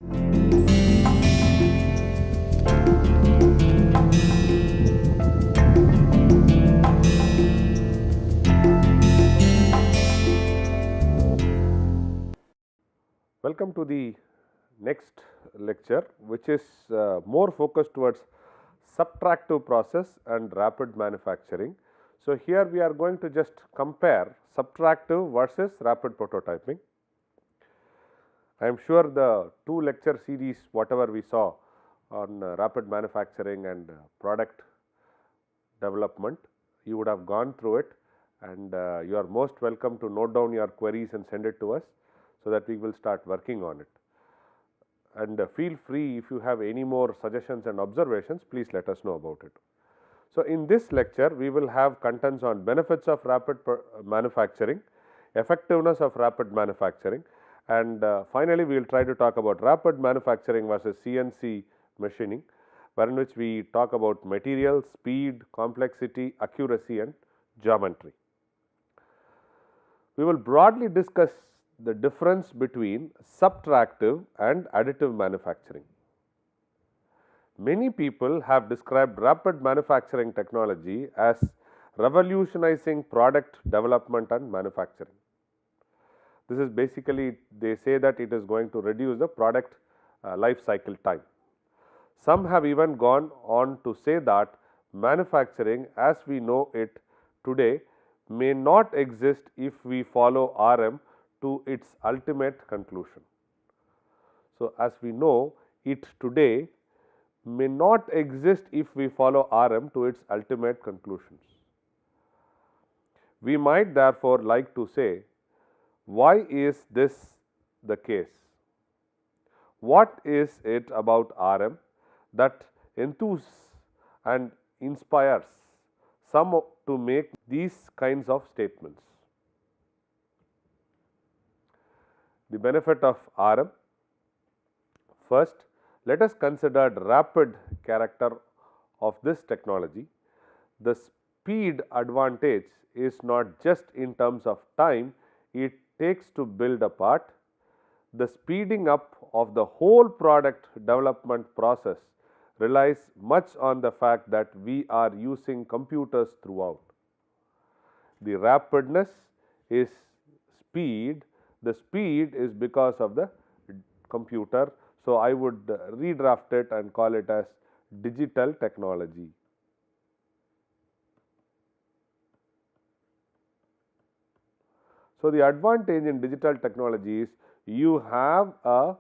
Welcome to the next lecture, which is more focused towards subtractive process and rapid manufacturing. So, here we are going to just compare subtractive versus rapid prototyping. I am sure the two lecture series whatever we saw on rapid manufacturing and product development, you would have gone through it, and you are most welcome to note down your queries and send it to us, so that we will start working on it. And feel free, if you have any more suggestions and observations, please let us know about it. So, in this lecture we will have contents on benefits of rapid manufacturing, effectiveness of rapid manufacturing, and finally we will try to talk about rapid manufacturing versus CNC machining, wherein which we talk about material, speed, complexity, accuracy and geometry. We will broadly discuss the difference between subtractive and additive manufacturing. Many people have described rapid manufacturing technology as revolutionizing product development and manufacturing. This is basically, they say that it is going to reduce the product life cycle time. Some have even gone on to say that manufacturing as we know it today may not exist if we follow RM to its ultimate conclusion. So, as we know it today may not exist if we follow RM to its ultimate conclusions. We might therefore like to say, why is this the case? What is it about RM that enthuses and inspires some to make these kinds of statements? The benefit of RM. First, let us consider the rapid character of this technology. The speed advantage is not just in terms of time it takes to build a part. The speeding up of the whole product development process relies much on the fact that we are using computers throughout. The rapidness is speed. The speed is because of the computer. So, I would redraft it and call it as digital technology. So, the advantage in digital technology is you have a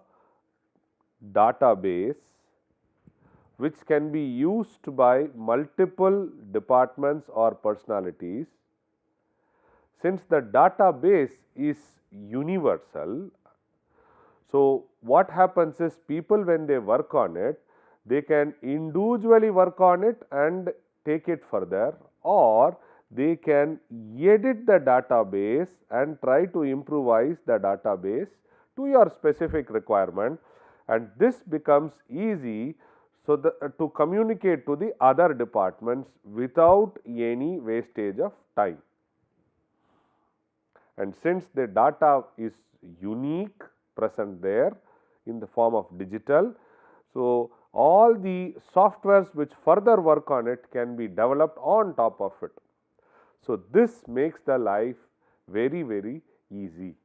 database which can be used by multiple departments or personalities. Since the database is universal, so what happens is people when they work on it, they can individually work on it and take it further, or they can edit the database and try to improvise the database to your specific requirement, and this becomes easy so to communicate to the other departments without any wastage of time. And since the data is unique present there in the form of digital, so all the softwares which further work on it can be developed on top of it. So, this makes the life very easy.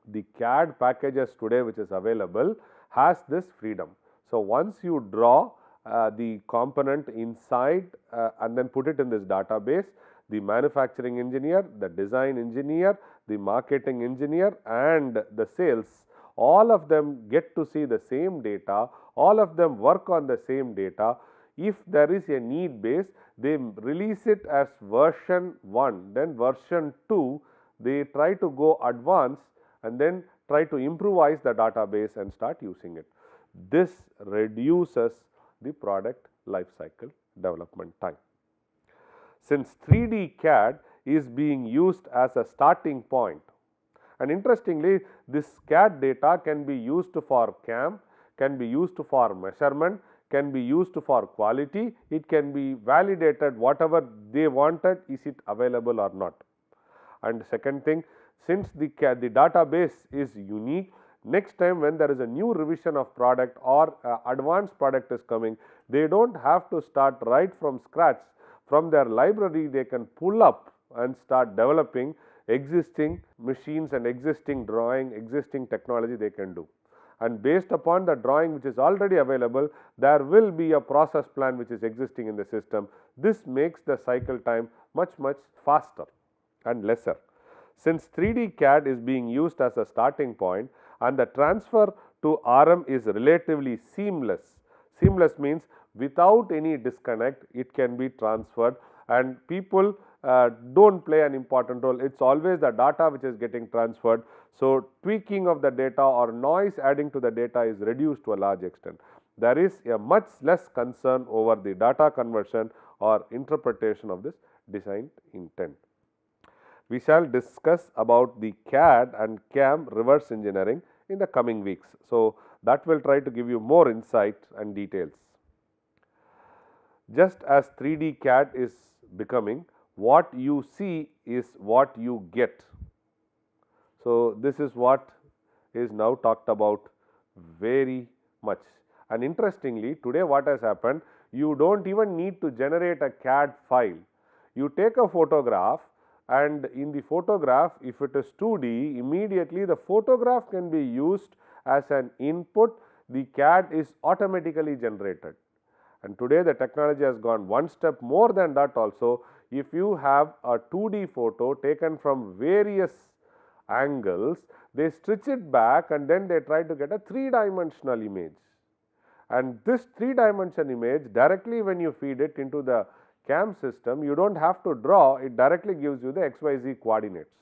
The CAD packages today which is available has this freedom. So, once you draw the component inside and then put it in this database, the manufacturing engineer, the design engineer, the marketing engineer and the sales, all of them get to see the same data, all of them work on the same data. If there is a need base, they release it as version 1, then version 2, they try to go advanced and then try to improvise the database and start using it. This reduces the product life cycle development time. Since 3D CAD is being used as a starting point, and interestingly this CAD data can be used for CAM, can be used for measurement, can be used for quality, it can be validated whatever they wanted, is it available or not. And second thing, since the database is unique, Next time when there is a new revision of product or advanced product is coming, they don't have to start right from scratch. From their library, they can pull up and start developing existing machines and existing drawing, existing technology they can do. And based upon the drawing which is already available, there will be a process plan which is existing in the system. This makes the cycle time much faster and lesser. Since 3D CAD is being used as a starting point and the transfer to RM is relatively seamless. Seamless means without any disconnect it can be transferred, and people don't play an important role. It's always the data which is getting transferred. So, tweaking of the data or noise adding to the data is reduced to a large extent. There is a much less concern over the data conversion or interpretation of this design intent. We shall discuss about the CAD and CAM reverse engineering in the coming weeks. So, that will try to give you more insight and details. Just as 3D CAD is becoming, what you see is what you get. So, this is what is now talked about very much. And interestingly, today what has happened, you don't even need to generate a CAD file. You take a photograph, and in the photograph, if it is 2D, immediately the photograph can be used as an input. The CAD is automatically generated. And today the technology has gone one step more than that also. If you have a 2D photo taken from various angles, they stitch it back and then they try to get a 3-dimensional image. And this 3-dimensional image, directly when you feed it into the CAM system, you don't have to draw, it directly gives you the XYZ coordinates.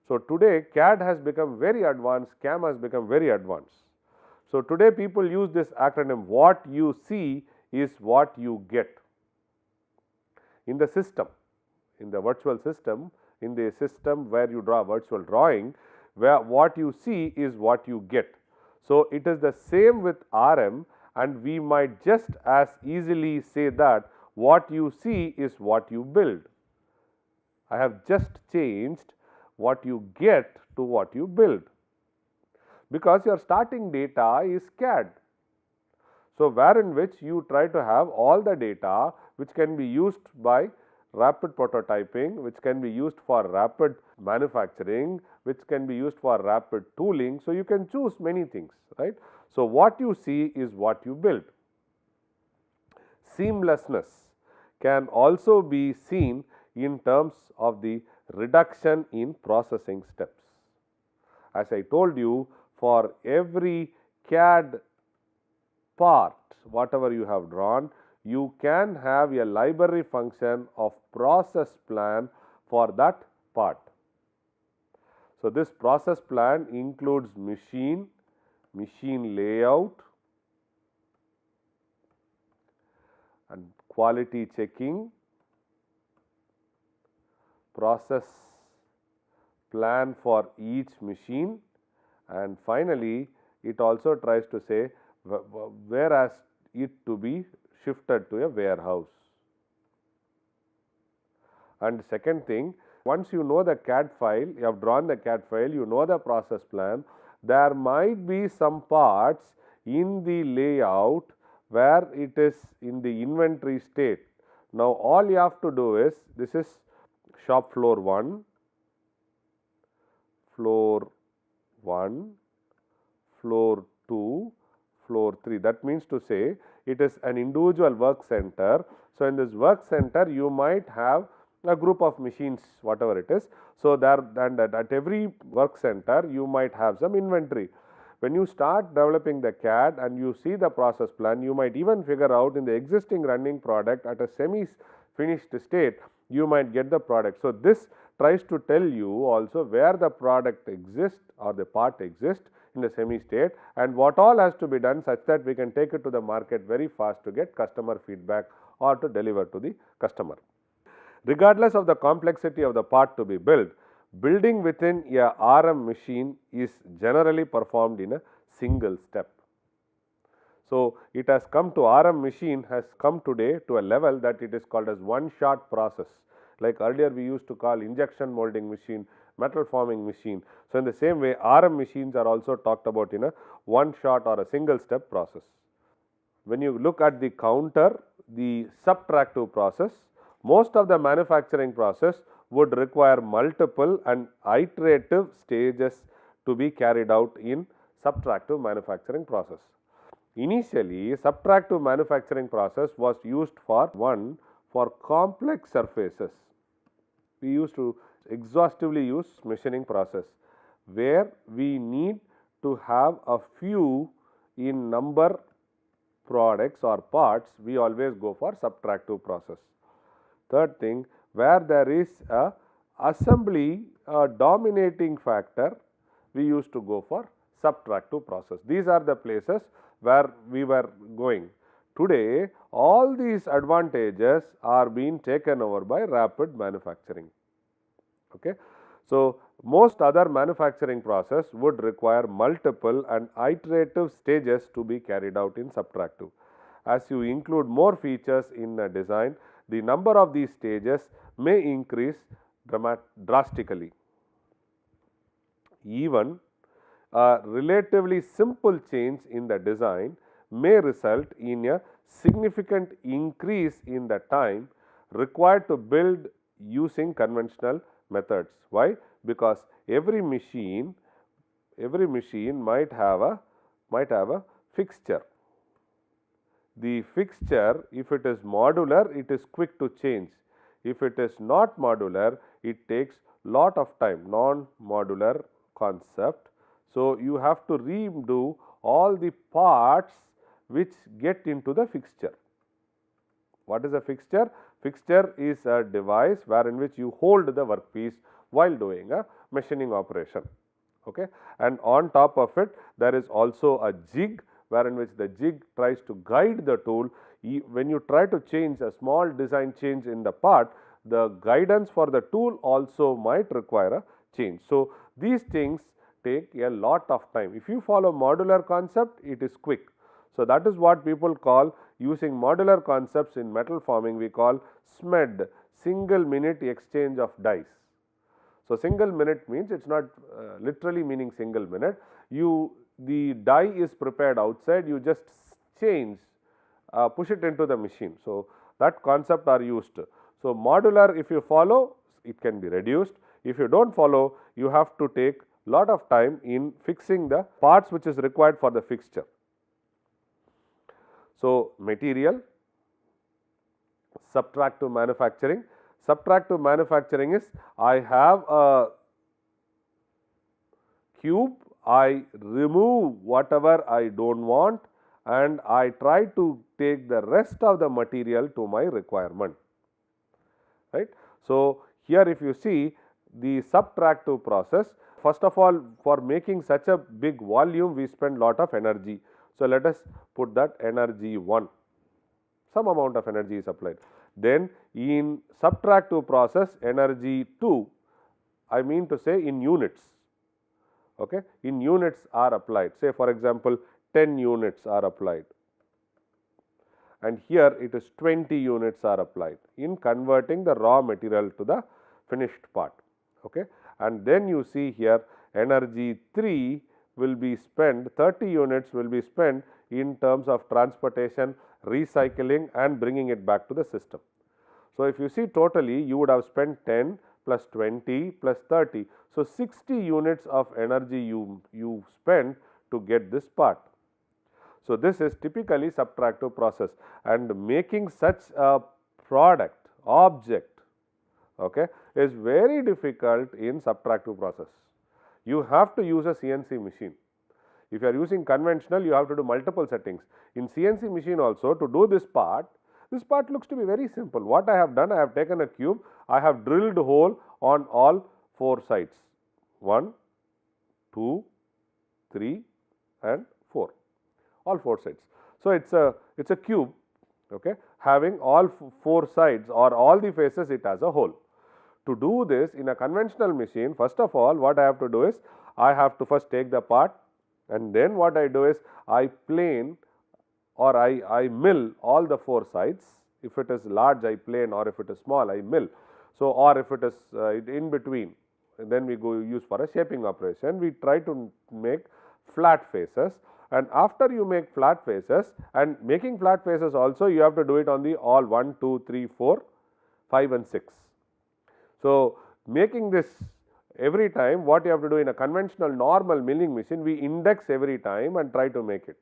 So, today CAD has become very advanced, CAM has become very advanced. So, today people use this acronym, what you see is what you get. In the system, in the virtual system, in the system where you draw virtual drawing, where what you see is what you get. So, it is the same with RM, and we might just as easily say that what you see is what you build. I have just changed what you get to what you build, because your starting data is CAD. So, wherein which you try to have all the data which can be used by rapid prototyping, which can be used for rapid manufacturing, which can be used for rapid tooling. So, you can choose many things, right. So, what you see is what you build. Seamlessness can also be seen in terms of the reduction in processing steps. As I told you, for every CAD part, whatever you have drawn, you can have a library function of process plan for that part. So, this process plan includes machine layout and quality checking, process plan for each machine, and finally, it also tries to say whereas it to be shifted to a warehouse. And second thing, once you know the CAD file, you have drawn the CAD file, you know the process plan, there might be some parts in the layout where it is in the inventory state. Now, all you have to do is, this is shop floor 1, floor 1, floor 2, floor 3. That means to say it is an individual work center. So, in this work center you might have a group of machines, whatever it is. So, there and at every work center you might have some inventory. When you start developing the CAD and you see the process plan, you might even figure out in the existing running product at a semi-finished state, you might get the product. So, this tries to tell you also where the product exists or the part exists in the semi state, and what all has to be done such that we can take it to the market very fast to get customer feedback or to deliver to the customer. Regardless of the complexity of the part to be built, building within a RM machine is generally performed in a single step. So, it has come to RM machine has come today to a level that it is called as one shot process. Like earlier we used to call injection molding machine, metal forming machine. So, in the same way RM machines are also talked about in a one shot or a single step process. When you look at the counter, the subtractive process, most of the manufacturing process would require multiple and iterative stages to be carried out in subtractive manufacturing process. Initially, subtractive manufacturing process was used for complex surfaces. We used to exhaustively use machining process, where we need to have a few in number products or parts, we always go for subtractive process. Third thing, where there is a assembly dominating factor, we used to go for subtractive process. These are the places where we were going. Today, all these advantages are being taken over by rapid manufacturing. Okay. So, most other manufacturing process would require multiple and iterative stages to be carried out in subtractive. As you include more features in a design, the number of these stages may increase drastically. Even a relatively simple change in the design may result in a significant increase in the time required to build using conventional methods. Why? Because every machine might have a fixture. The fixture, if it is modular, it is quick to change. If it is not modular, it takes lot of time, non-modular concept. So, you have to redo all the parts which get into the fixture. What is a fixture? Fixture is a device wherein which you hold the workpiece while doing a machining operation. Okay. And on top of it, there is also a jig, wherein which the jig tries to guide the tool. When you try to change a small design change in the part, the guidance for the tool also might require a change. So, these things take a lot of time. If you follow modular concept, it is quick. So, that is what people call, using modular concepts in metal forming, we call SMED, single minute exchange of dies. So, single minute means it is not literally meaning single minute. The die is prepared outside, you just change, push it into the machine. So, that concept are used. So, modular, if you follow, it can be reduced. If you do not follow, you have to take lot of time in fixing the parts which is required for the fixture. So, material, subtractive manufacturing. Subtractive manufacturing is, I have a cube, I remove whatever I do not want and I try to take the rest of the material to my requirement, right. So, here if you see the subtractive process, first of all, for making such a big volume, we spend lot of energy. So, let us put that energy 1, some amount of energy is applied. Then in subtractive process, energy 2, I mean to say in units, okay, in units are applied. Say for example, 10 units are applied and here it is 20 units are applied in converting the raw material to the finished part. Okay. And then you see here energy 3 will be spent, 30 units will be spent in terms of transportation, recycling and bringing it back to the system. So, if you see totally you would have spent 10 plus 20 plus 30. So, 60 units of energy you spend to get this part. So, this is typically subtractive process and making such a product, object, okay, is very difficult in subtractive process. You have to use a CNC machine. If you are using conventional, you have to do multiple settings. In CNC machine also, to do this part looks to be very simple. What I have done, I have taken a cube, I have drilled hole on all 4 sides, 1, 2, 3 and 4, all 4 sides. So, it is a cube, okay, having all 4 sides or all the faces it has a hole. To do this in a conventional machine, first of all what I have to do is, I have to first take the part and then what I do is, I plane or I mill all the 4 sides. If it is large, I plane, or if it is small, I mill. So, or if it is in between, then we go use for a shaping operation. We try to make flat faces, and after you make flat faces, and making flat faces also you have to do it on the all 1, 2, 3, 4, 5 and 6. So, making this every time, what you have to do in a conventional normal milling machine, we index every time and try to make it.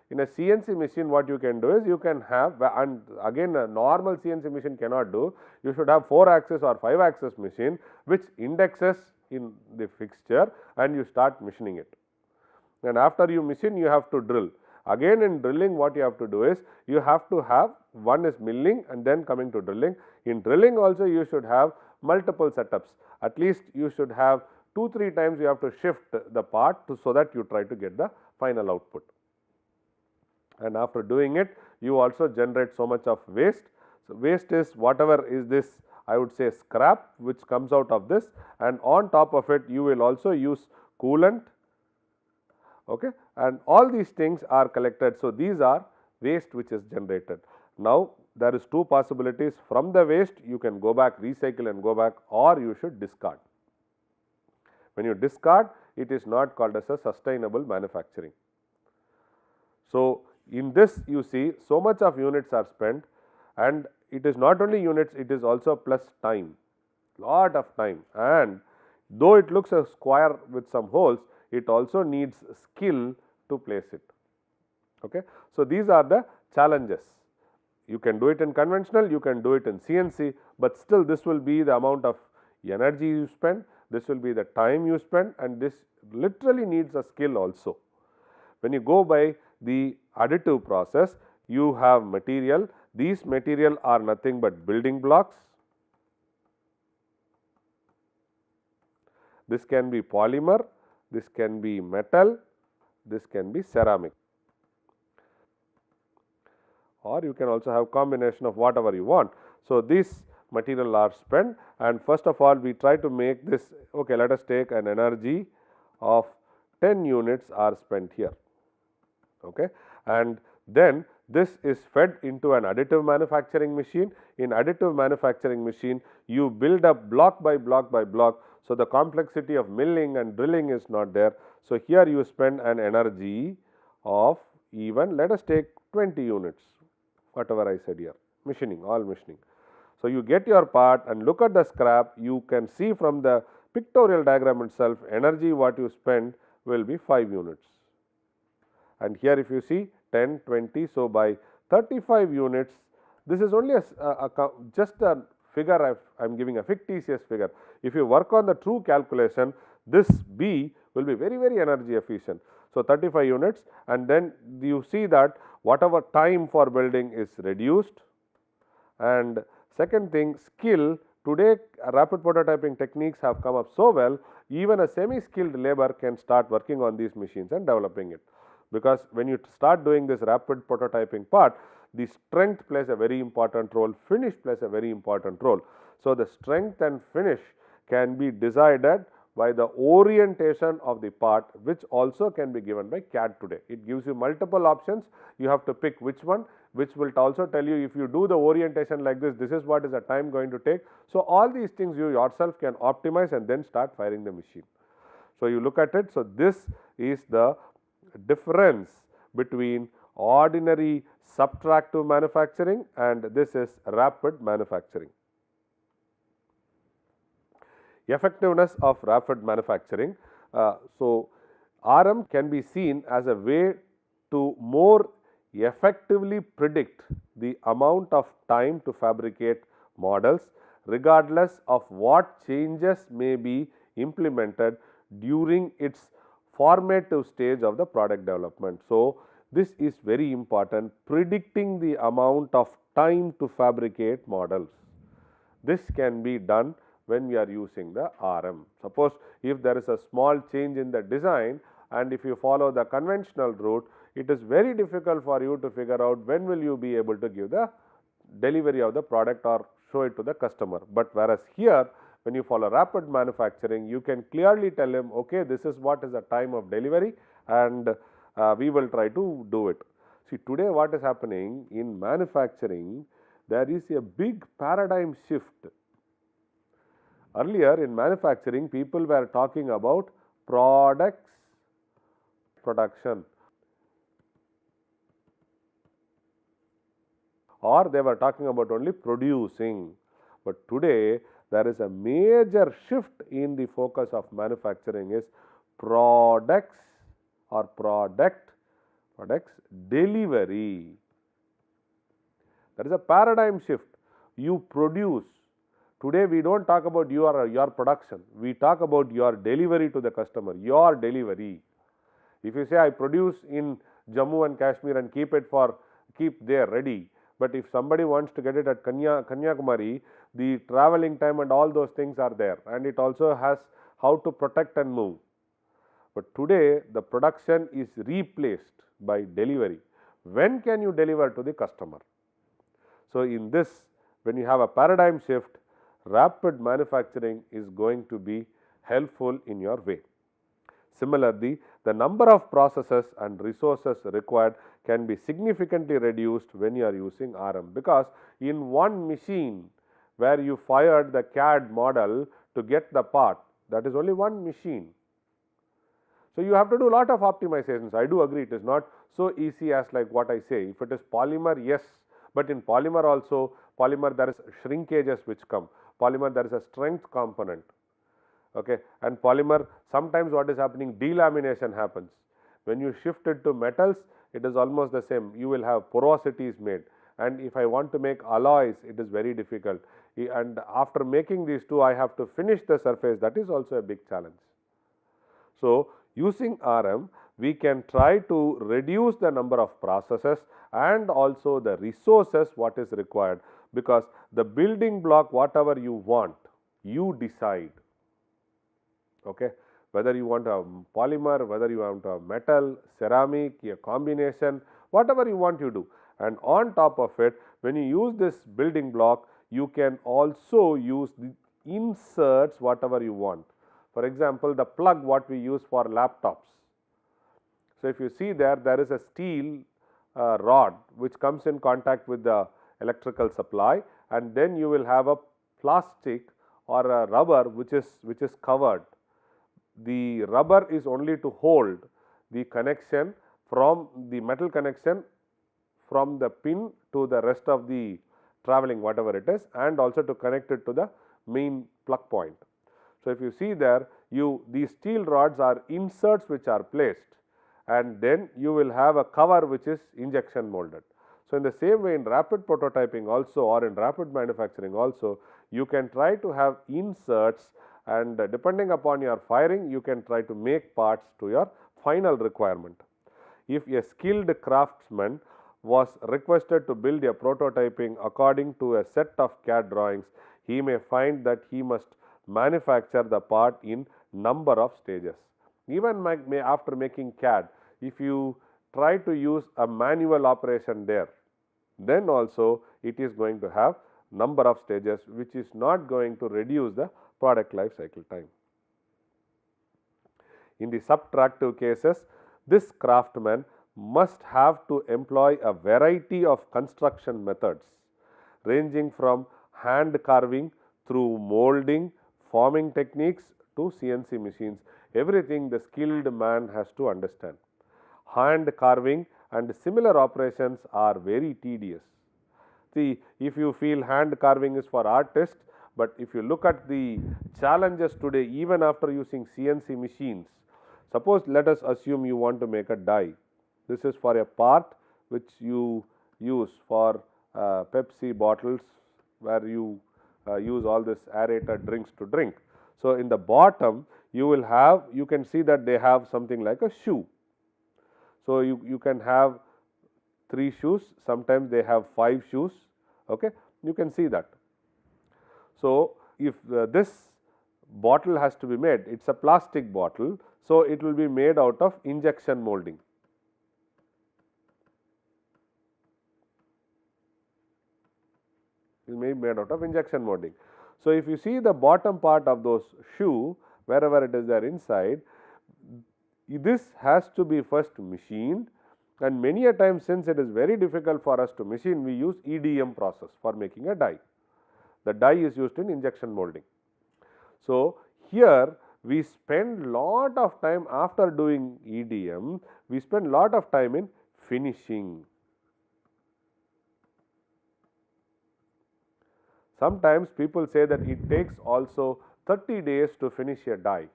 In a CNC machine, what you can do is you can have, and again a normal CNC machine cannot do, you should have 4-axis or 5-axis machine which indexes in the fixture and you start machining it. And after you machine, you have to drill. Again in drilling, what you have to do is you have to have, one is milling and then coming to drilling. In drilling also you should have multiple setups, at least you should have 2-3 times you have to shift the part so that you try to get the final output. And after doing it, you also generate so much of waste. So, waste is whatever is this, I would say, scrap which comes out of this, and on top of it you will also use coolant, okay, and all these things are collected. So, these are waste which is generated. Now, there is 2 possibilities. From the waste you can go back, recycle and go back, or you should discard. When you discard, it is not called as a sustainable manufacturing. So, in this you see so much of units are spent, and it is not only units, it is also plus time, lot of time, and though it looks a square with some holes, it also needs skill to place it. Okay. So, these are the challenges. You can do it in conventional, you can do it in CNC, but still this will be the amount of energy you spend, this will be the time you spend, and this literally needs a skill also. When you go by the additive process, you have material. These material are nothing but building blocks. This can be polymer, this can be metal, this can be ceramic, or you can also have combination of whatever you want. So, these material are spent, and first of all we try to make this, okay, let us take an energy of 10 units are spent here. Okay. And then this is fed into an additive manufacturing machine. In additive manufacturing machine, you build up block by block by block. So, the complexity of milling and drilling is not there. So, here you spend an energy of even, let us take 20 units, whatever I said here, machining, all machining. So, you get your part and look at the scrap, you can see from the pictorial diagram itself, energy what you spend will be 5 units. And here if you see 10, 20, so by 35 units, this is only just a figure, I am giving a fictitious figure. If you work on the true calculation, this B will be very, very energy efficient. So, 35 units, and then you see that whatever time for building is reduced. And second thing, skill. Today rapid prototyping techniques have come up so well, even a semi-skilled labor can start working on these machines and developing it. Because when you start doing this rapid prototyping part, the strength plays a very important role, finish plays a very important role. So, the strength and finish can be decided by the orientation of the part, which also can be given by CAD today. It gives you multiple options, you have to pick which one, which will also tell you if you do the orientation like this, this is what is the time going to take. So, all these things you yourself can optimize and then start firing the machine. So, you look at it. So, this is the difference between ordinary subtractive manufacturing and this is rapid manufacturing. Effectiveness of rapid manufacturing. So, RM can be seen as a way to more effectively predict the amount of time to fabricate models regardless of what changes may be implemented during its formative stage of the product development. So, this is very important, predicting the amount of time to fabricate models. This can be done when we are using the RM. Suppose if there is a small change in the design and if you follow the conventional route, it is very difficult for you to figure out when will you be able to give the delivery of the product or show it to the customer. But whereas here, when you follow rapid manufacturing, you can clearly tell him, okay, this is what is the time of delivery and we will try to do it. See, today what is happening in manufacturing, there is a big paradigm shift. Earlier in manufacturing, people were talking about products production, or they were talking about only producing. But today there is a major shift in the focus of manufacturing is products or products delivery. That is a paradigm shift. You produce. Today we don't talk about your production, we talk about your delivery to the customer, your delivery. If you say I produce in Jammu and Kashmir and keep there ready, but if somebody wants to get it at Kanyakumari, the traveling time and all those things are there, and it also has how to protect and move. But today the production is replaced by delivery. When can you deliver to the customer? So in this, when you have a paradigm shift, rapid manufacturing is going to be helpful in your way. Similarly, the number of processes and resources required can be significantly reduced when you are using RM, because in one machine where you fired the CAD model to get the part, that is only one machine. So you have to do a lot of optimizations. I do agree it is not so easy as like what I say. If it is polymer, yes, but in polymer also, polymer there is shrinkages which come. Polymer there is a strength component. Okay, and polymer, sometimes what is happening, delamination happens. When you shift it to metals, it is almost the same. You will have porosities made, and if I want to make alloys, it is very difficult. And after making these two, I have to finish the surface. That is also a big challenge. So using RM, we can try to reduce the number of processes and also the resources what is required, because the building block, whatever you want, you decide. Okay, whether you want a polymer, whether you want a metal, ceramic, a combination, whatever you want, you do. And on top of it, when you use this building block, you can also use the inserts whatever you want. For example, the plug what we use for laptops. So if you see there is a steel rod which comes in contact with the electrical supply, and then you will have a plastic or a rubber which is covered. The rubber is only to hold the connection from the metal connection from the pin to the rest of the traveling whatever it is, and also to connect it to the main plug point. So if you see there, these steel rods are inserts which are placed, and then you will have a cover which is injection molded. So in the same way, in rapid prototyping also, or in rapid manufacturing also, you can try to have inserts, and depending upon your firing, you can try to make parts to your final requirement. If a skilled craftsman was requested to build a prototyping according to a set of CAD drawings, he may find that he must manufacture the part in number of stages. Even after making CAD, if you try to use a manual operation there, then also it is going to have number of stages, which is not going to reduce the product life cycle time. In the subtractive cases, this craftsman must have to employ a variety of construction methods, ranging from hand carving through molding, forming techniques to CNC machines. Everything the skilled man has to understand. Hand carving and similar operations are very tedious. See, if you feel hand carving is for artists, but if you look at the challenges today, even after using CNC machines, suppose let us assume you want to make a die. This is for a part which you use for Pepsi bottles, where you use all this aerated drinks to drink. So in the bottom you can see that they have something like a shoe. So you can have 3 shoes, sometimes they have 5 shoes. Okay, you can see that. So if this bottle has to be made, it's a plastic bottle, so it will be made out of injection molding. It will be made out of injection molding. So if you see the bottom part of those shoe, wherever it is there inside, this has to be first machined, and many a time, since it is very difficult for us to machine, we use EDM process for making a die. The die is used in injection molding. So, here we spend lot of time after doing EDM, we spend lot of time in finishing. Sometimes people say that it takes also 30 days to finish a die.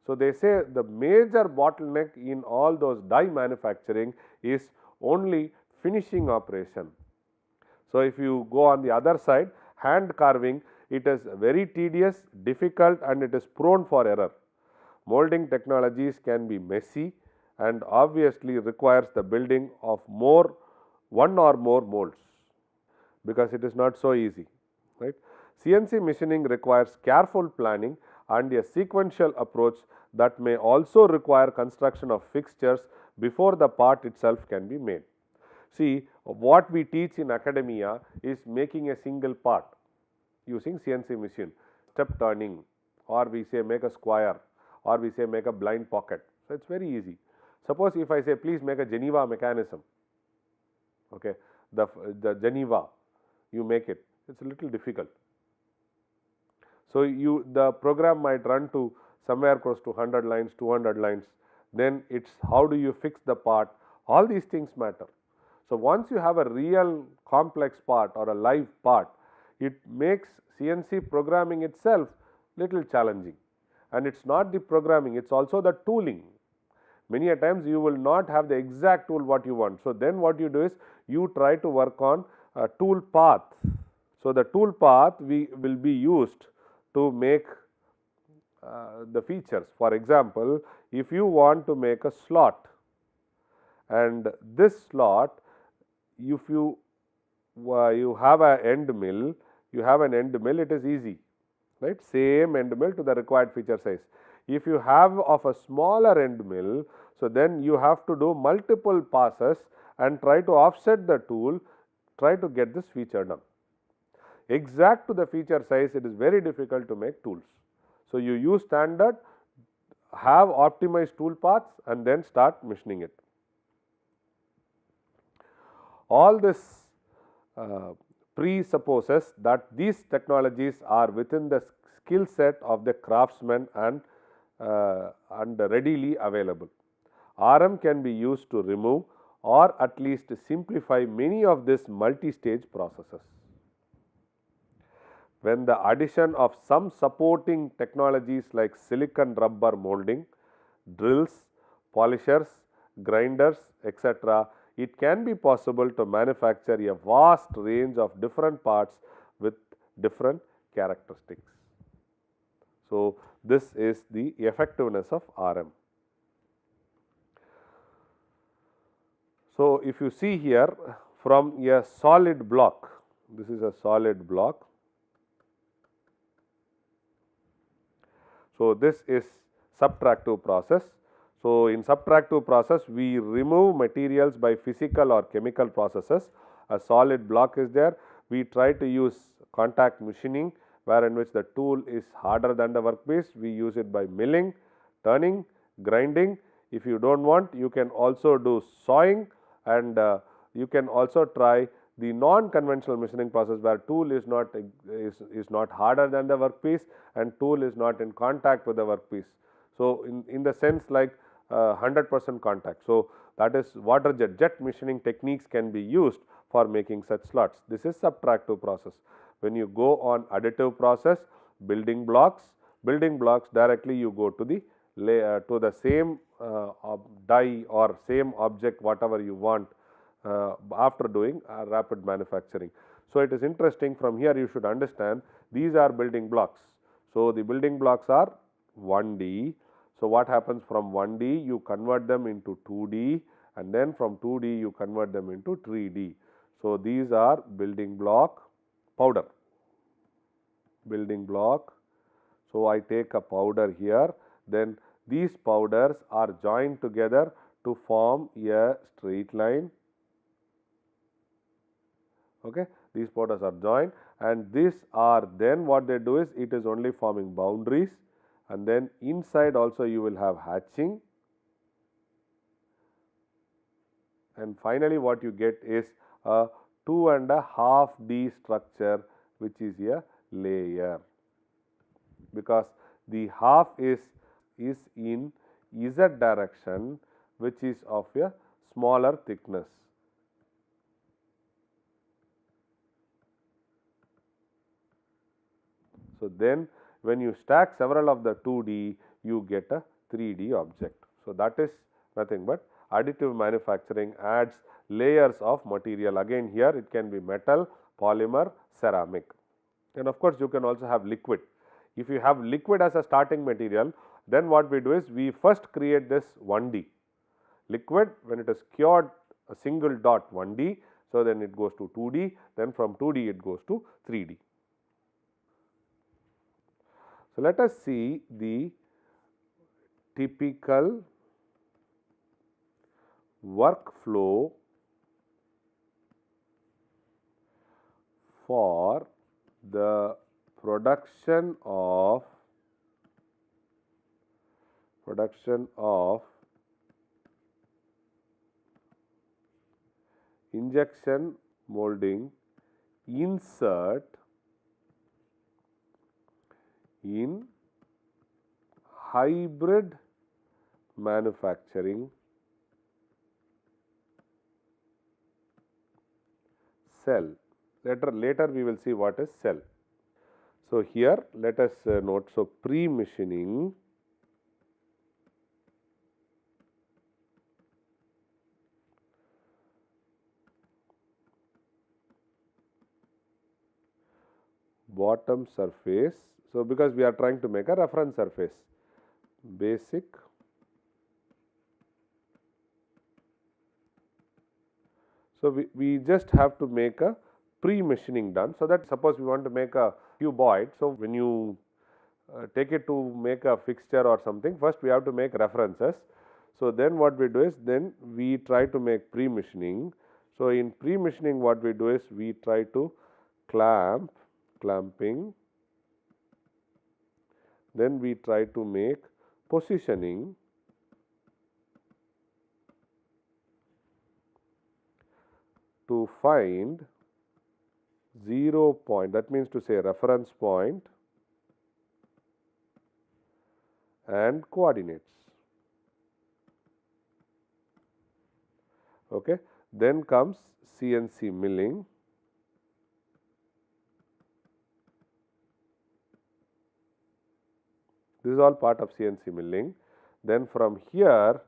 So, they say the major bottleneck in all those die manufacturing is only finishing operation. So, if you go on the other side, hand carving, it is very tedious, difficult, and it is prone for error. Molding technologies can be messy and obviously requires the building of one or more molds, because it is not so easy, right. CNC machining requires careful planning and a sequential approach that may also require construction of fixtures before the part itself can be made. See, what we teach in academia is making a single part using CNC machine, step turning, or we say make a square, or we say make a blind pocket. So, it is very easy. Suppose if I say please make a Geneva mechanism, okay, the Geneva, you make it, it is a little difficult. So, the program might run to somewhere close to 100 lines, 200 lines, then it is how do you fix the part, all these things matter. So, once you have a real complex part or a live part, it makes CNC programming itself little challenging, and it is not the programming, it is also the tooling. Many a times you will not have the exact tool what you want. So, then what you do is you try to work on a tool path. So, the tool path will be used to make the features. For example, if you want to make a slot, and this slot, if you have an end mill, it is easy, right, same end mill to the required feature size. If you have of a smaller end mill, so then you have to do multiple passes and try to offset the tool, try to get this feature done. Exact to the feature size, it is very difficult to make tools. So, you use standard, have optimized tool paths, and then start machining it. All this presupposes that these technologies are within the skill set of the craftsman and readily available. RM can be used to remove or at least simplify many of these multi-stage processes. When the addition of some supporting technologies like silicon rubber molding, drills, polishers, grinders, etc., it can be possible to manufacture a vast range of different parts with different characteristics. So, this is the effectiveness of RM. So, if you see here from a solid block, this is a solid block. So, this is subtractive process. So, in subtractive process, we remove materials by physical or chemical processes. A solid block is there. We try to use contact machining, where in which the tool is harder than the workpiece. We use it by milling, turning, grinding. If you do not want, you can also do sawing, and you can also try the non-conventional machining process, where tool is not harder than the workpiece and tool is not in contact with the workpiece. So, in the sense like 100% contact. So, that is water jet machining techniques can be used for making such slots. This is subtractive process. When you go on additive process, building blocks directly you go to the same die or same object whatever you want after doing rapid manufacturing. So, it is interesting, from here you should understand these are building blocks. So, the building blocks are 1D. So, what happens from 1D, you convert them into 2D, and then from 2D you convert them into 3D. So, these are building block powder, building block. So, I take a powder here, then these powders are joined together to form a straight line. Okay. These powders are joined, and these are then what they do is it is only forming boundaries, and then inside also you will have hatching, and finally what you get is a 2.5D structure, which is a layer, because the half is in Z direction, which is of a smaller thickness. So, then when you stack several of the 2D, you get a 3D object. So, that is nothing but additive manufacturing adds layers of material. Again here it can be metal, polymer, ceramic, and of course you can also have liquid. If you have liquid as a starting material, then what we do is we first create this 1D liquid. When it is cured a single dot 1D, so then it goes to 2D, then from 2D it goes to 3D. So, let us see the typical workflow for the production of injection molding insert in hybrid manufacturing cell. Later we will see what is cell. So, here let us note, so pre-machining bottom surface. So, because we are trying to make a reference surface, basic so we just have to make a pre-machining done. So, that suppose we want to make a cuboid. So, when you take it to make a fixture or something, first we have to make references. So, then what we do is then we try to make pre-machining. So, in pre-machining what we do is we try to clamping, then we try to make positioning, to find 0 point, that means to say reference point and coordinates. Okay. Then comes CNC milling. This is all part of CNC milling. Then from here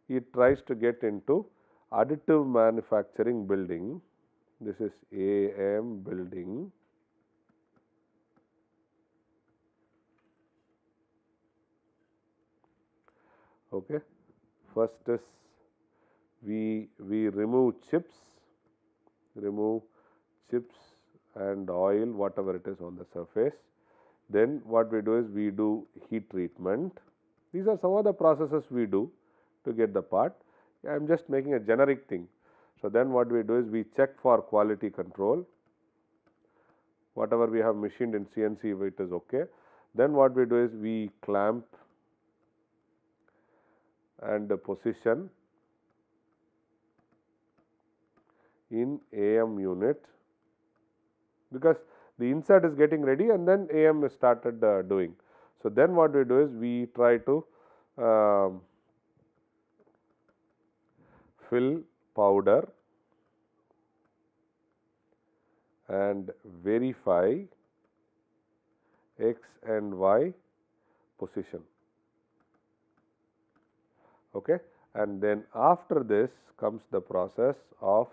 it tries to get into additive manufacturing building. This is AM building. Okay. First is we remove chips and oil, whatever it is on the surface. Then what we do is we do heat treatment. These are some of the processes we do to get the part. I am just making a generic thing. So, then what we do is we check for quality control. Whatever we have machined in CNC, if it is okay. Then what we do is we clamp and position in AM unit, because the insert is getting ready and then AM is started doing. So, then what we do is we try to fill powder and verify X and Y position. Okay. And then after this comes the process of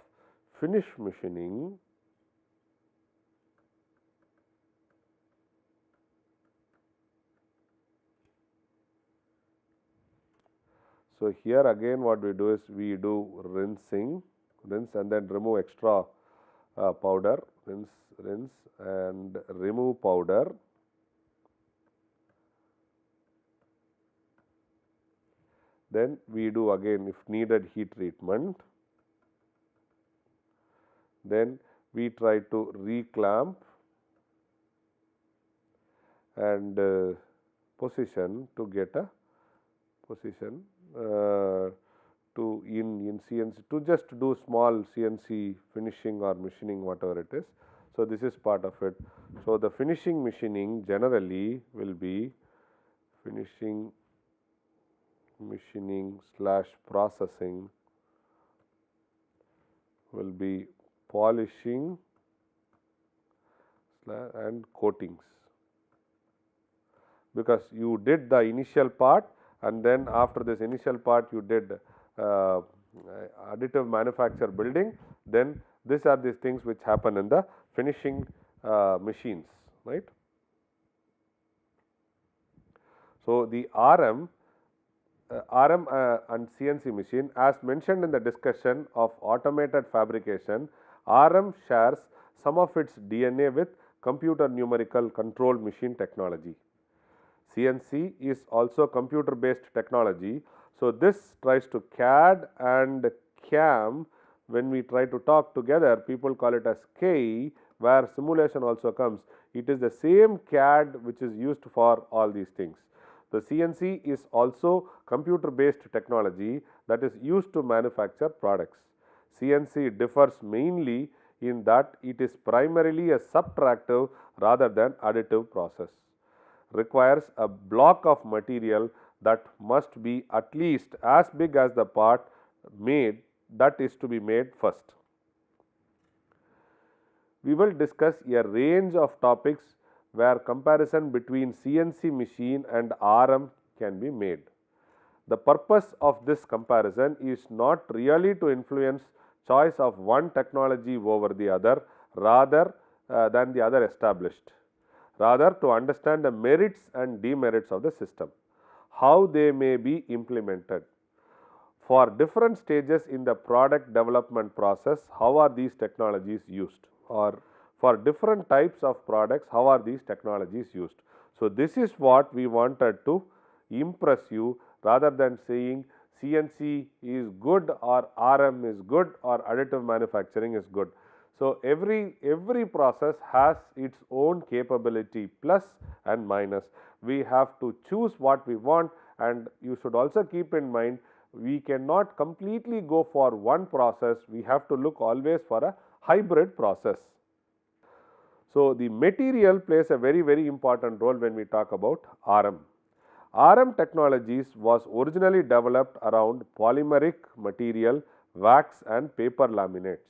finish machining. So, here again what we do is we do rinse and then remove extra powder, rinse and remove powder. Then we do again if needed heat treatment. Then we try to reclamp and position to get a position to in CNC, to just do small CNC finishing or machining, whatever it is. So, this is part of it. So, the finishing machining generally will be finishing machining / processing will be polishing and coatings, because you did the initial part and then after this initial part you did additive manufacture building, then these are these things which happen in the finishing machines, right. So, the RM and CNC machine, as mentioned in the discussion of automated fabrication, RM shares some of its DNA with computer numerical control machine technology. CNC is also computer based technology. So, this tries to CAD and CAM. When we try to talk together, people call it as KE, where simulation also comes. It is the same CAD which is used for all these things. The CNC is also computer based technology that is used to manufacture products. CNC differs mainly in that it is primarily a subtractive rather than additive process. Requires a block of material that must be at least as big as the part made that is to be made first. We will discuss a range of topics where comparison between CNC machine and RM can be made. The purpose of this comparison is not really to influence choice of one technology over the other rather than the other established, rather to understand the merits and demerits of the system, how they may be implemented. For different stages in the product development process, how are these technologies used, or for different types of products, how are these technologies used. So, this is what we wanted to impress you, rather than saying CNC is good or RM is good or additive manufacturing is good. So, every process has its own capability plus and minus. We have to choose what we want, and you should also keep in mind we cannot completely go for one process. We have to look always for a hybrid process. So, the material plays a very important role when we talk about RM. RM technologies was originally developed around polymeric material, wax and paper laminates.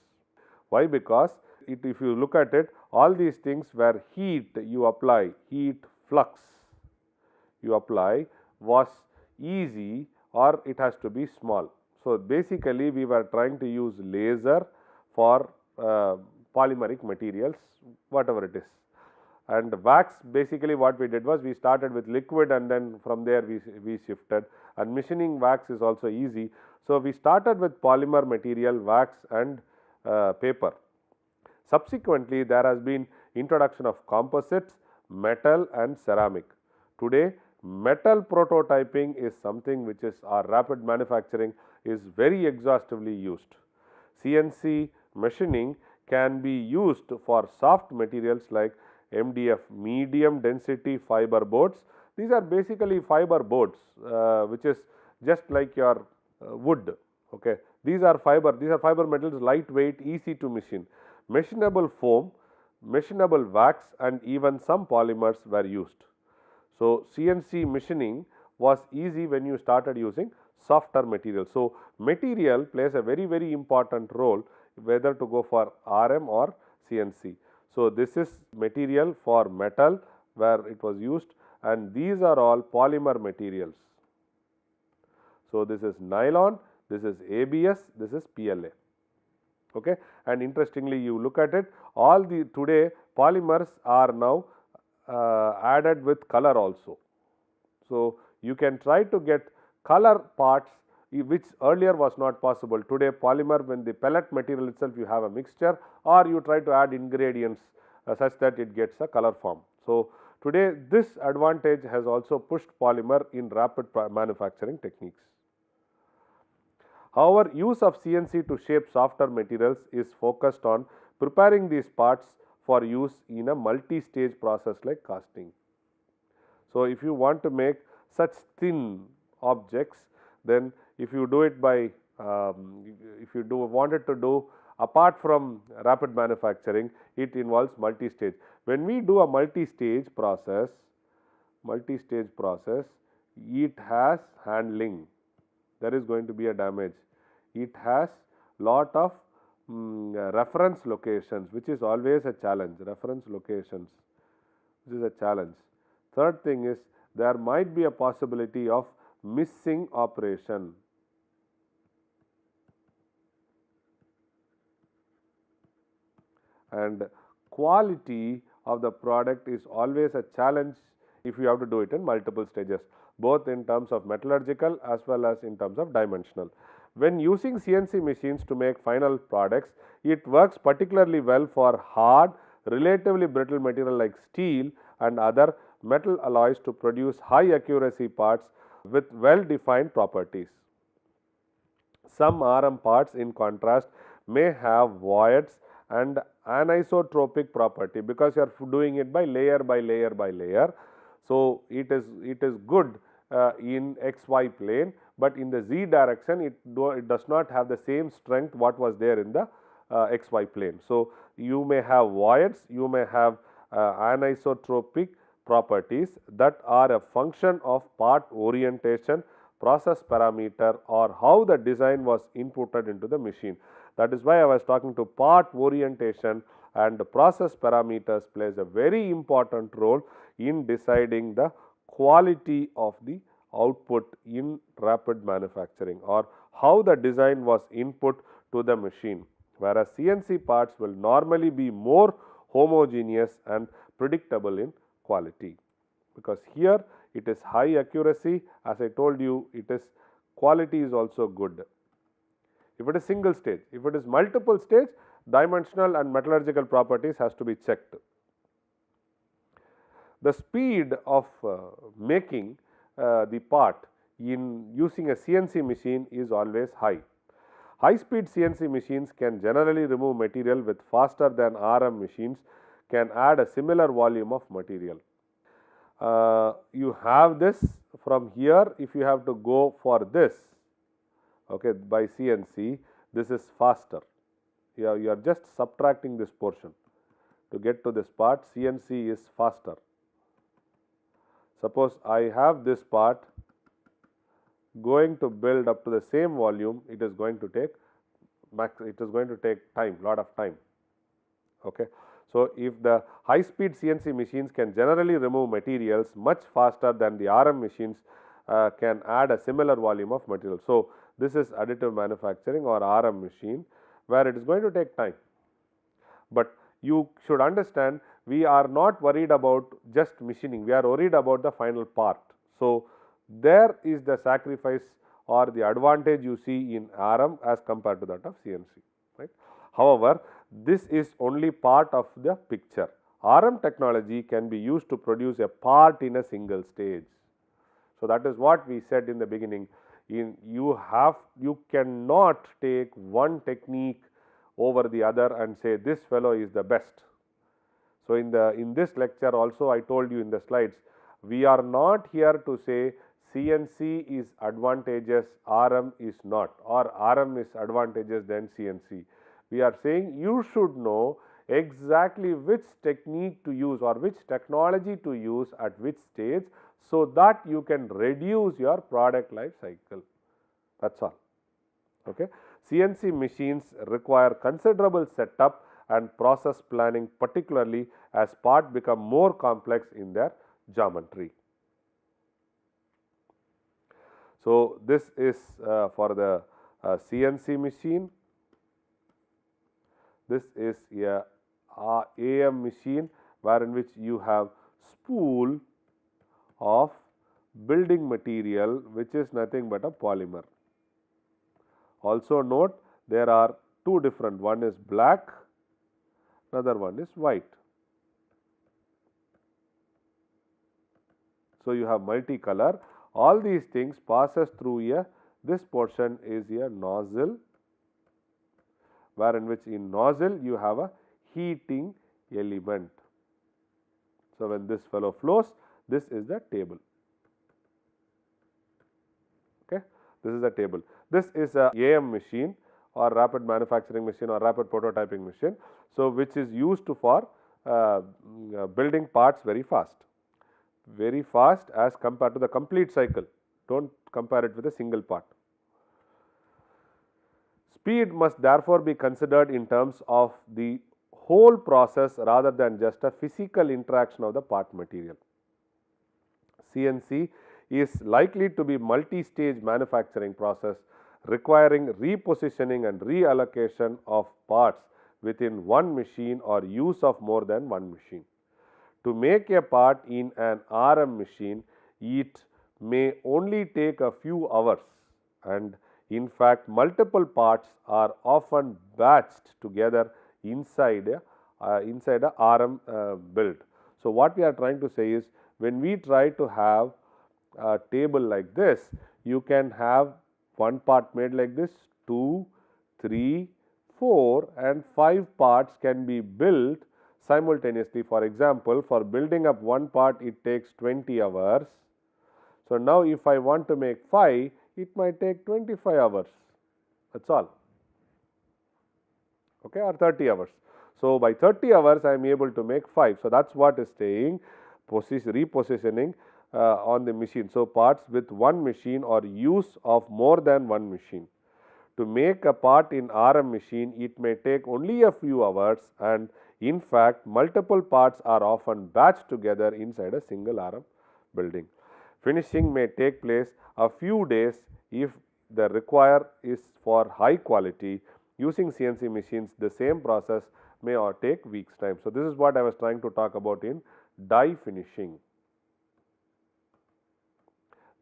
Why? Because if you look at it, all these things where heat you apply, heat flux you apply was easy or it has to be small. So, basically we were trying to use laser for polymeric materials, whatever it is. And wax, basically what we did was we started with liquid and then from there we shifted, and machining wax is also easy. So, we started with polymer material, wax and paper. Subsequently, there has been introduction of composites, metal and ceramic. Today, metal prototyping is something which is our rapid manufacturing is very exhaustively used. CNC machining can be used for soft materials like MDF, medium density fiber boards. These are basically fiber boards which is just like your wood. Okay. These are fiber metals, lightweight, easy to machine. Machinable foam, machinable wax and even some polymers were used. So, CNC machining was easy when you started using softer material. So, material plays a very important role whether to go for RM or CNC. So, this is material for metal where it was used, and these are all polymer materials. So, this is nylon, this is ABS, this is PLA. Okay. And interestingly, you look at it, all the today polymers are now added with color also. So, you can try to get color parts which earlier was not possible. Today polymer, when the pellet material itself you have a mixture, or you try to add ingredients such that it gets a color form. So, today this advantage has also pushed polymer in rapid manufacturing techniques. However, use of CNC to shape softer materials is focused on preparing these parts for use in a multi-stage process like casting. So, if you want to make such thin objects, then if you do it by if you wanted to do apart from rapid manufacturing, it involves multi-stage. When we do a multi-stage process, it has handling. There is going to be a damage. It has lot of reference locations, which is always a challenge. Reference locations, which is a challenge. Third thing is there might be a possibility of missing operation. And quality of the product is always a challenge if you have to do it in multiple stages, both in terms of metallurgical as well as in terms of dimensional. When using CNC machines to make final products, it works particularly well for hard, relatively brittle material like steel and other metal alloys to produce high accuracy parts with well defined properties. Some RM parts, in contrast, may have voids and anisotropic property because you are doing it by layer by layer by layer. So, it is good in XY plane, but in the Z direction it does not have the same strength what was there in the XY plane. So, you may have voids, you may have anisotropic properties that are a function of part orientation, process parameter, or how the design was inputted into the machine. That is why I was talking to part orientation and process parameters plays a very important role in deciding the quality of the output in rapid manufacturing or how the design was input to the machine, whereas CNC parts will normally be more homogeneous and predictable in quality, because here it is high accuracy. As I told you, it is quality is also good. If it is single stage, if it is multiple stage, dimensional and metallurgical properties has to be checked. The speed of making the part in using a CNC machine is always high. High speed CNC machines can generally remove material with faster than RM machines can add a similar volume of material. You have this from here. If you have to go for this, okay, by CNC, this is faster. You are just subtracting this portion to get to this part. CNC is faster. Suppose I have this part going to build up to the same volume, it is going to take time, lot of time. Okay. So, if the high speed CNC machines can generally remove materials much faster than the RM machines can add a similar volume of material. So, this is additive manufacturing or RM machine where it is going to take time, but you should understand we are not worried about just machining, we are worried about the final part. So, there is the sacrifice or the advantage you see in RM as compared to that of CNC, right. However, this is only part of the picture. RM technology can be used to produce a part in a single stage. So, that is what we said in the beginning. You cannot take one technique over the other and say this fellow is the best. So, in this lecture also I told you in the slides, we are not here to say CNC is advantageous, RM is not, or RM is advantageous than CNC. We are saying you should know exactly which technique to use or which technology to use at which stage, so that you can reduce your product life cycle. That is all. Okay. CNC machines require considerable setup and process planning, particularly as parts become more complex in their geometry. So, this is for the CNC machine. This is a AM machine wherein which you have spool of building material which is nothing but a polymer. Also note there are two different, one is black, another one is white. So, you have multicolor. All these things passes through this portion is a nozzle, wherein which in nozzle you have a heating element. So, when this fellow flows, this is the table. Okay. This is the table. This is a AM machine or rapid manufacturing machine or rapid prototyping machine. So, which is used for building parts very fast as compared to the complete cycle. Do not compare it with a single part. Speed must therefore be considered in terms of the whole process rather than just a physical interaction of the part material. CNC is likely to be multi-stage manufacturing process requiring repositioning and reallocation of parts within one machine or use of more than one machine. To make a part in an RM machine, it may only take a few hours, and in fact multiple parts are often batched together inside a RM build. So, what we are trying to say is, when we try to have a table like this, you can have one part made like this, 2, 3, 4 and 5 parts can be built simultaneously. For example, for building up one part it takes 20 hours. So, now if I want to make 5, it might take 25 hours, that is all, okay, or 30 hours. So, by 30 hours I am able to make 5. So, that is what is saying repositioning on the machine. So, parts with one machine or use of more than one machine. To make a part in RM machine, it may take only a few hours, and in fact multiple parts are often batched together inside a single RM building. Finishing may take place a few days if the require is for high quality. Using CNC machines, the same process may take weeks time. So, this is what I was trying to talk about in die finishing.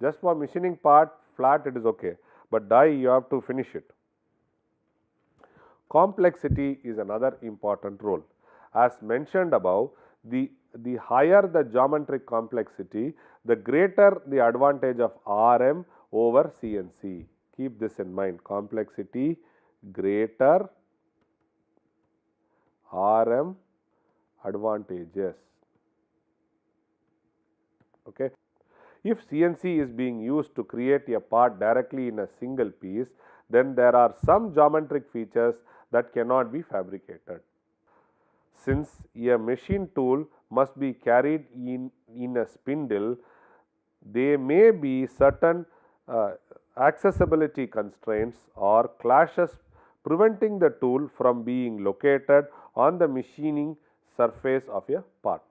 Just for machining part flat it is okay, but die you have to finish it. Complexity is another important role. As mentioned above, the higher the geometric complexity, the greater the advantage of RM over CNC. Keep this in mind, complexity greater, RM advantages. Okay. If CNC is being used to create a part directly in a single piece, then there are some geometric features that cannot be fabricated. Since a machine tool must be carried in a spindle, there may be certain accessibility constraints or clashes preventing the tool from being located on the machining surface of a part.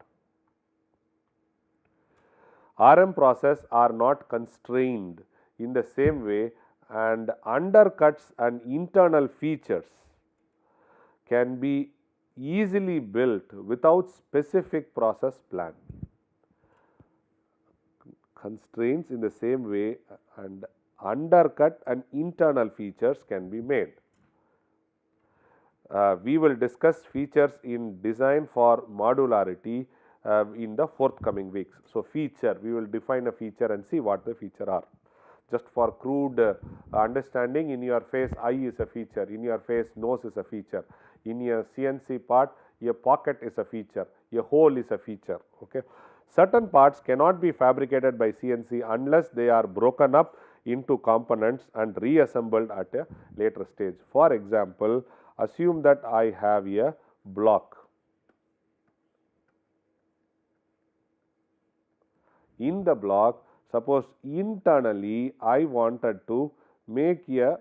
RM process are not constrained in the same way, and undercuts and internal features can be easily built without specific process plan. Constraints in the same way, and undercut and internal features can be made. We will discuss features in design for modularity in the forthcoming weeks. So, feature, we will define a feature and see what the feature are. Just for crude understanding, in your face eye is a feature, in your face nose is a feature, in your CNC part a pocket is a feature, a hole is a feature. Okay. Certain parts cannot be fabricated by CNC unless they are broken up into components and reassembled at a later stage. For example, assume that I have a block. In the block, suppose internally I wanted to make a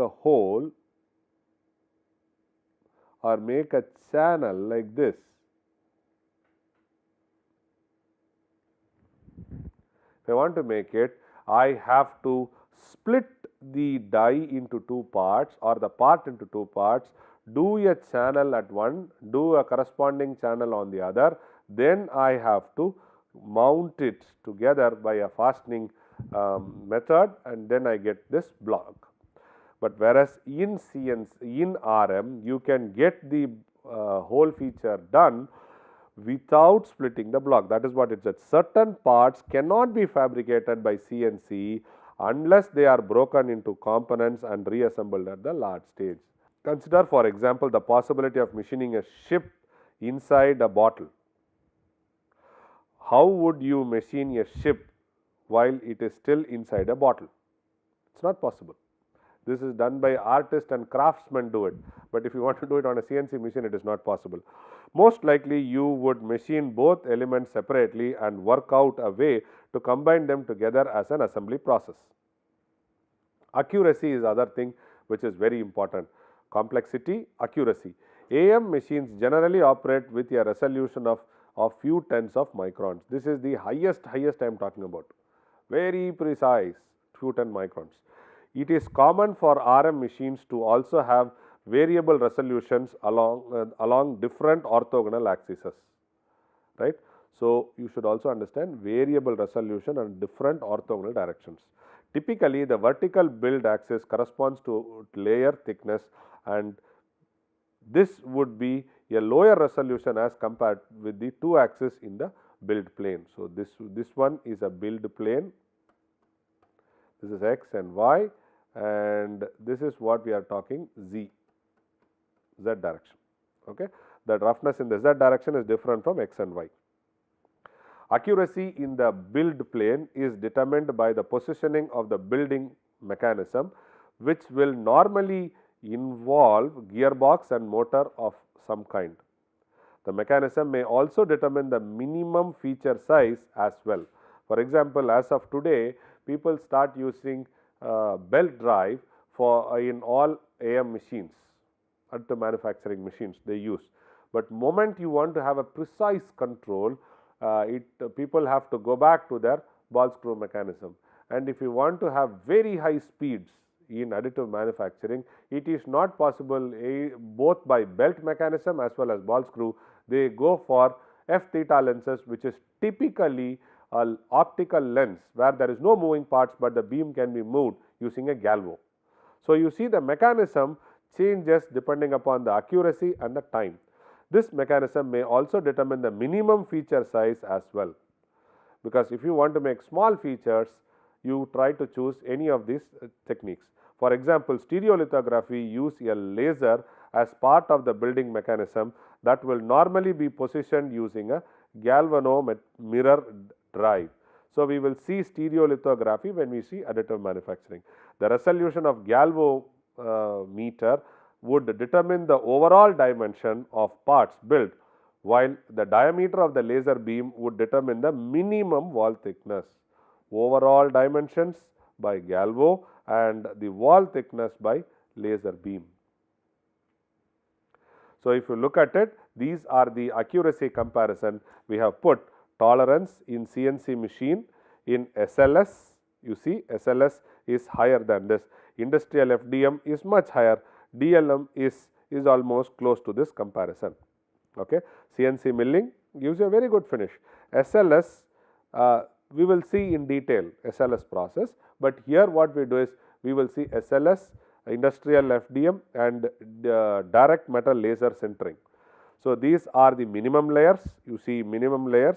hole or make a channel like this. If I want to make it, I have to split the die into two parts or the part into two parts, do a channel at one, do a corresponding channel on the other, then I have to mount it together by a fastening method, and then I get this block. But whereas in CNC, in RM, you can get the whole feature done without splitting the block. That is what it said. Certain parts cannot be fabricated by CNC unless they are broken into components and reassembled at the large stage. Consider, for example, the possibility of machining a ship inside a bottle. How would you machine a ship while it is still inside a bottle? It is not possible. This is done by artists and craftsmen do it, but if you want to do it on a CNC machine, it is not possible. Most likely you would machine both elements separately and work out a way to combine them together as an assembly process. Accuracy is other thing which is very important. Complexity, accuracy. AM machines generally operate with a resolution of few tens of microns. This is the highest I am talking about. Very precise, few 10 microns. It is common for RM machines to also have variable resolutions along different orthogonal axes, right. So, you should also understand variable resolution and different orthogonal directions. Typically, the vertical build axis corresponds to layer thickness, and this would be a lower resolution as compared with the two axes in the build plane. So, this one is a build plane, this is x and y, and this is what we are talking z direction. Okay. The roughness in the z direction is different from x and y. Accuracy in the build plane is determined by the positioning of the building mechanism, which will normally involve gearbox and motor of some kind. The mechanism may also determine the minimum feature size as well. For example, as of today, people start using belt drive for in all AM machines, at the manufacturing machines they use. But moment you want to have a precise control, people have to go back to their ball screw mechanism. And if you want to have very high speeds in additive manufacturing, it is not possible both by belt mechanism as well as ball screw. They go for F theta lenses, which is typically an optical lens where there is no moving parts, but the beam can be moved using a galvo. So, you see the mechanism changes depending upon the accuracy and the time. This mechanism may also determine the minimum feature size as well, because if you want to make small features, you try to choose any of these techniques. For example, stereolithography use a laser as part of the building mechanism that will normally be positioned using a galvano mirror drive. So, we will see stereolithography when we see additive manufacturing. The resolution of galvo meter would determine the overall dimension of parts built, while the diameter of the laser beam would determine the minimum wall thickness. Overall dimensions by galvo and the wall thickness by laser beam. So, if you look at it, these are the accuracy comparison. We have put tolerance in CNC machine. In SLS, you see SLS is higher than this. Industrial FDM is much higher. DLM is almost close to this comparison. Okay. CNC milling gives you a very good finish. SLS, we will see in detail SLS process, but here what we do is we will see SLS, industrial FDM and direct metal laser sintering. So, these are the minimum layers, you see minimum layers,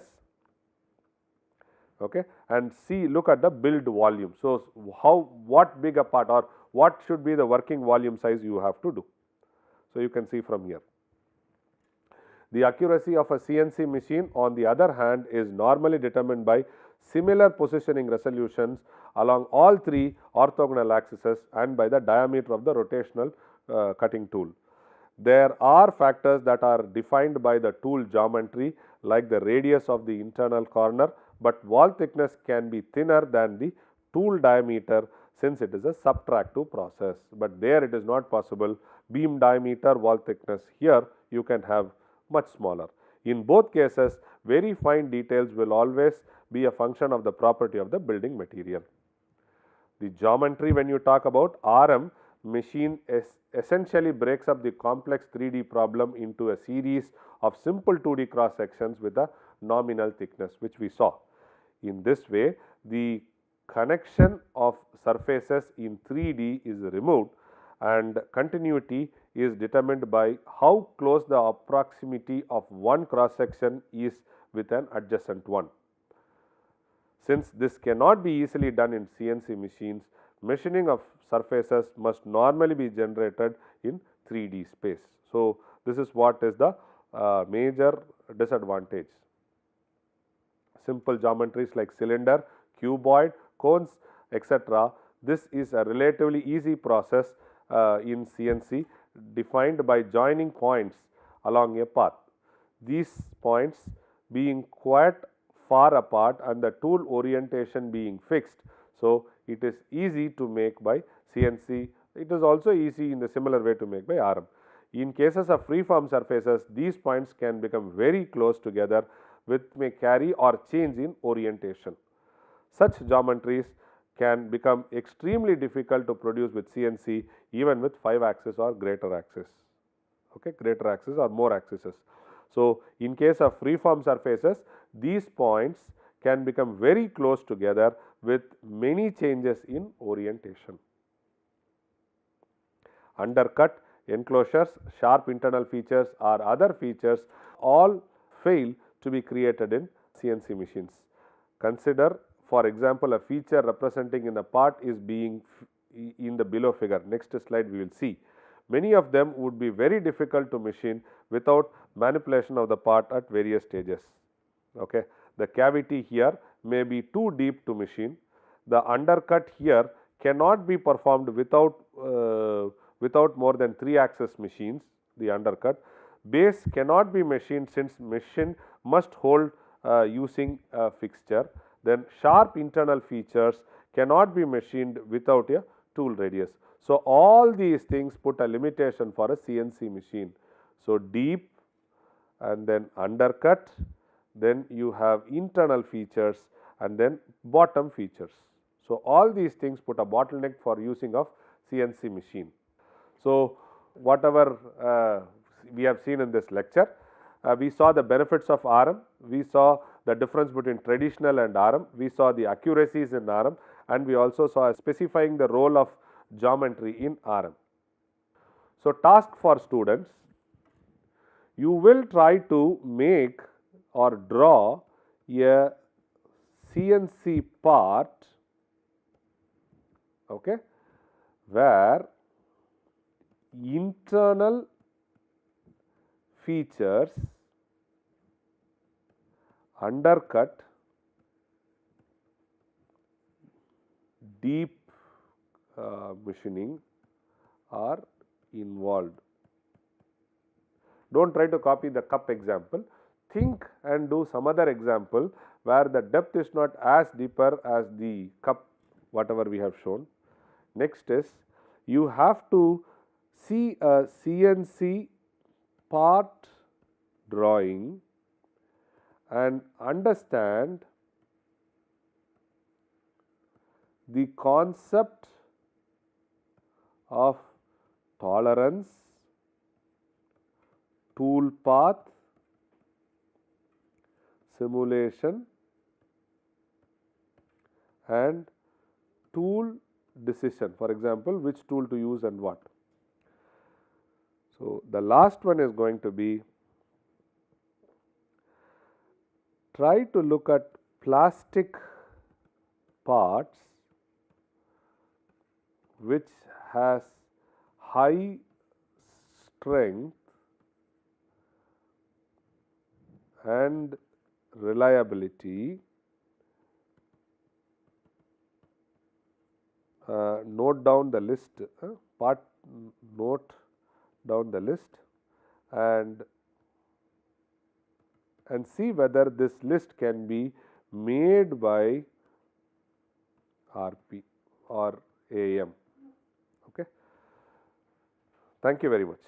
okay, and see, look at the build volume. So, what big a part or what should be the working volume size you have to do. So, you can see from here. The accuracy of a CNC machine on the other hand is normally determined by similar positioning resolutions along all three orthogonal axes and by the diameter of the rotational cutting tool. There are factors that are defined by the tool geometry, like the radius of the internal corner, but wall thickness can be thinner than the tool diameter since it is a subtractive process, but there it is not possible. Beam diameter, wall thickness, here you can have much smaller. In both cases, very fine details will always be a function of the property of the building material. The geometry, when you talk about RM machine, essentially breaks up the complex 3D problem into a series of simple 2D cross sections with a nominal thickness, which we saw. In this way, the connection of surfaces in 3D is removed and continuity is determined by how close the proximity of one cross section is with an adjacent one. Since this cannot be easily done in CNC machines, machining of surfaces must normally be generated in 3D space. So, this is what is the major disadvantage. Simple geometries like cylinder, cuboid, cones, etc., This is a relatively easy process in CNC, defined by joining points along a path. These points being quite far apart and the tool orientation being fixed. So, it is easy to make by CNC. It is also easy in the similar way to make by RM. In cases of freeform surfaces, these points can become very close together, which may carry or change in orientation. Such geometries can become extremely difficult to produce with CNC, even with 5 axis or greater axis, greater axis or more axes. So, in case of freeform surfaces, these points can become very close together with many changes in orientation. Undercut, enclosures, sharp internal features or other features all fail to be created in CNC machines. Consider, for example, a feature representing in a part is being in the below figure. Next slide we will see. Many of them would be very difficult to machine without manipulation of the part at various stages. Okay. The cavity here may be too deep to machine. The undercut here cannot be performed without more than 3 axis machines, the undercut. Base cannot be machined since machine must hold using a fixture. Then sharp internal features cannot be machined without a tool radius. So, all these things put a limitation for a CNC machine. So, deep and then undercut, then you have internal features and then bottom features. So, all these things put a bottleneck for using of CNC machine. So, whatever we have seen in this lecture, we saw the benefits of RM, we saw the difference between traditional and RM, we saw the accuracies in RM, and we also saw specifying the role of geometry in RM. So, task for students: you will try to make or draw a CNC part, okay, where internal features, undercut, deep machining are involved. Do not try to copy the cup example. Think and do some other example where the depth is not as deeper as the cup, whatever we have shown. Next is, you have to see a CNC part drawing and understand the concept of tolerance, tool path, simulation and tool decision. For example, which tool to use and what. So, the last one is going to be, try to look at plastic parts which has high strength and reliability. Note down the list, note down the list and see whether this list can be made by RP or AM. Okay. Thank you very much.